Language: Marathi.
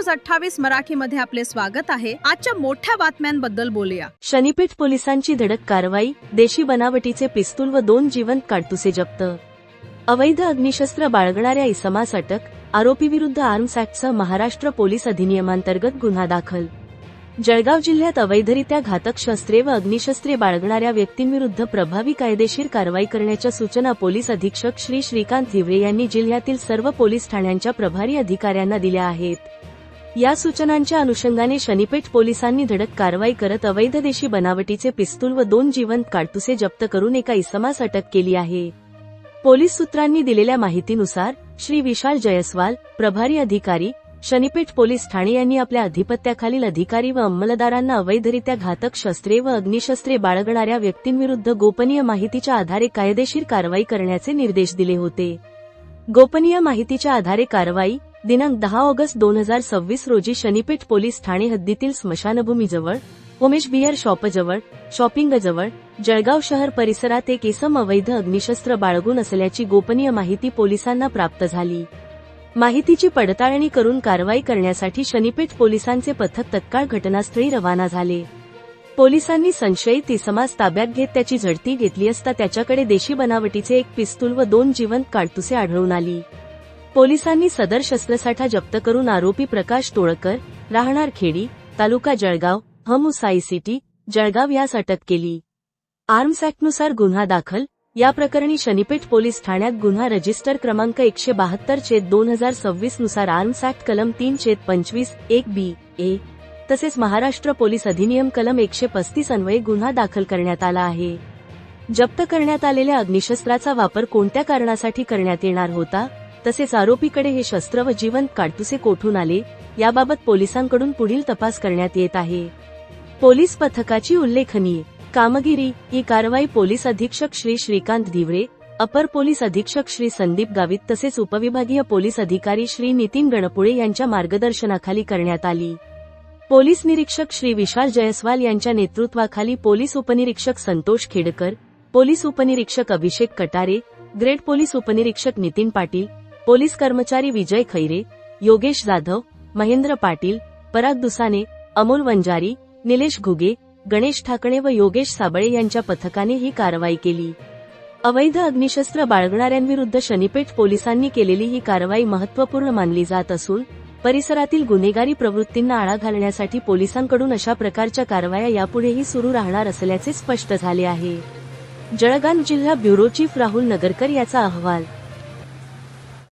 न्यूज 28 मराठीमध्ये आपले स्वागत आहे। आजच्या मोठ्या बातम्यांबद्दल बोलूया। शनीपेठ पोलिसांची धडक कारवाई, देशी बनावटीचे पिस्तूल व 2 जिवंत काडतुसे जप्त। अवैध अग्निशस्त्र बाळगणाऱ्या इसमास अटक, आरोपीविरुद्ध आर्म्स ऍक्टसह महाराष्ट्र पोलीस अधिनियमांतर्गत गुन्हा दाखल। जळगाव जिल्ह्यात अवैधरित्या घातक शस्त्रे व अग्निशस्त्रे बाळगणाऱ्या व्यक्तींविरुद्ध प्रभावी कायदेशीर कारवाई करण्याच्या सूचना पोलीस अधीक्षक श्री श्रीकांत धिवरे यांनी जिल्ह्यातील सर्व पोलीस ठाण्यांच्या प्रभारी अधिकाऱ्यांना दिल्या आहेत। या सूचनांच्या अनुषंगाने शनीपेठ पोलिसांनी धडक कारवाई करत अवैध देशी बनावटीचे पिस्तूल व 2 जिवंत काडतुसे जप्त करून एका इसमास अटक केली आहे। पोलीस सूत्रांनी दिलेल्या माहितीनुसार श्री विशाल जयस्वाल, प्रभारी अधिकारी, शनीपेठ पोलीस ठाणे यांनी आपल्या अधिपत्याखालील अधिकारी व अंमलदारांना अवैधरित्या घातक शस्त्रे व अग्निशस्त्रे बाळगणाऱ्या व्यक्तींविरुद्ध गोपनीय माहितीच्या आधारे कायदेशीर कारवाई करण्याचे निर्देश दिले होते। गोपनीय माहितीच्या आधारे कारवाई दिनांक 10 ऑगस्ट 2026 रोजी शनीपेठ पोलीस ठाणे हद्दीतील स्मशानभूमीजवळ, उमेश बियर शॉपजवळ, शॉपिंगजवळ, जळगाव शहर परिसरात एक इसम अवैध अग्निशस्त्र बाळगून असल्याची गोपनीय माहिती पोलिसांना प्राप्त झाली। माहितीची पडताळणी करून कारवाई करण्यासाठी शनीपेठ पोलिसांचे पथक तत्काळ घटनास्थळी रवाना झाले। पोलिसांनी संशयित इसमास ताब्यात घेत त्याची झडती घेतली असता त्याच्याकडे देशी बनावटीचे 1 पिस्तूल व 2 जिवंत काडतुसे आढळून आली। पोलिसांनी सदर शस्त्रसाठा जप्त करून आरोपी प्रकाश तोळकर, राहणार खेडी, तालुका जळगाव, हमुसाई सिटी, जळगाव यास अटक केली। आर्म्स ऍक्टनुसार गुन्हा दाखल। या प्रकरणी शनीपेठ पोलीस ठाण्यात गुन्हा रजिस्टर क्रमांक 172/2026 नुसार आर्म्स ऍक्ट कलम 3/25(1)(b)(a) तसेच महाराष्ट्र पोलीस अधिनियम कलम 135 अन्वये गुन्हा दाखल करण्यात आला आहे। जप्त करण्यात आलेल्या अग्निशस्त्राचा वापर कोणत्या कारणासाठी करण्यात येणार होता, तसेच आरोपीकडे हे शस्त्र व जिवंत काडतुसे कोठून आले, याबाबत पोलिसांकडून पुढील तपास करण्यात येत आहे। पोलीस पथकाची उल्लेखनीय कामगिरी। ही कारवाई पोलीस अधीक्षक श्री श्रीकांत धिवरे, अपर पोलीस अधीक्षक श्री संदीप गावित तसेच उपविभागीय पोलीस अधिकारी श्री नितीन गणपुळे यांच्या मार्गदर्शनाखाली करण्यात आली। पोलीस निरीक्षक श्री विशाल जयस्वाल यांच्या नेतृत्वाखाली पोलीस उपनिरीक्षक संतोष खेडकर, पोलीस उपनिरीक्षक अभिषेक कटारे, ग्रेड पोलीस उपनिरीक्षक नितीन पाटील, पोलीस कर्मचारी विजय खैरे, योगेश जाधव, महेंद्र पाटील, पराग दुसाने, अमोल वंजारी, निलेश घुगे, गणेश ठाकणे व योगेश साबळे यांच्या पथकाने ही कारवाई केली। अवैध अग्निशस्त्र बाळगणाऱ्यांविरुद्ध शनीपेठ पोलिसांनी केलेली ही कारवाई महत्त्वपूर्ण मानली जात असून परिसरातील गुन्हेगारी प्रवृत्तींना आळा घालण्यासाठी पोलिसांकडून अशा प्रकारच्या कारवाया यापुढेही सुरू राहणार असल्याचे स्पष्ट झाले आहे। जळगाव जिल्हा ब्युरो चीफ राहुल नगरकर याचा अहवाल।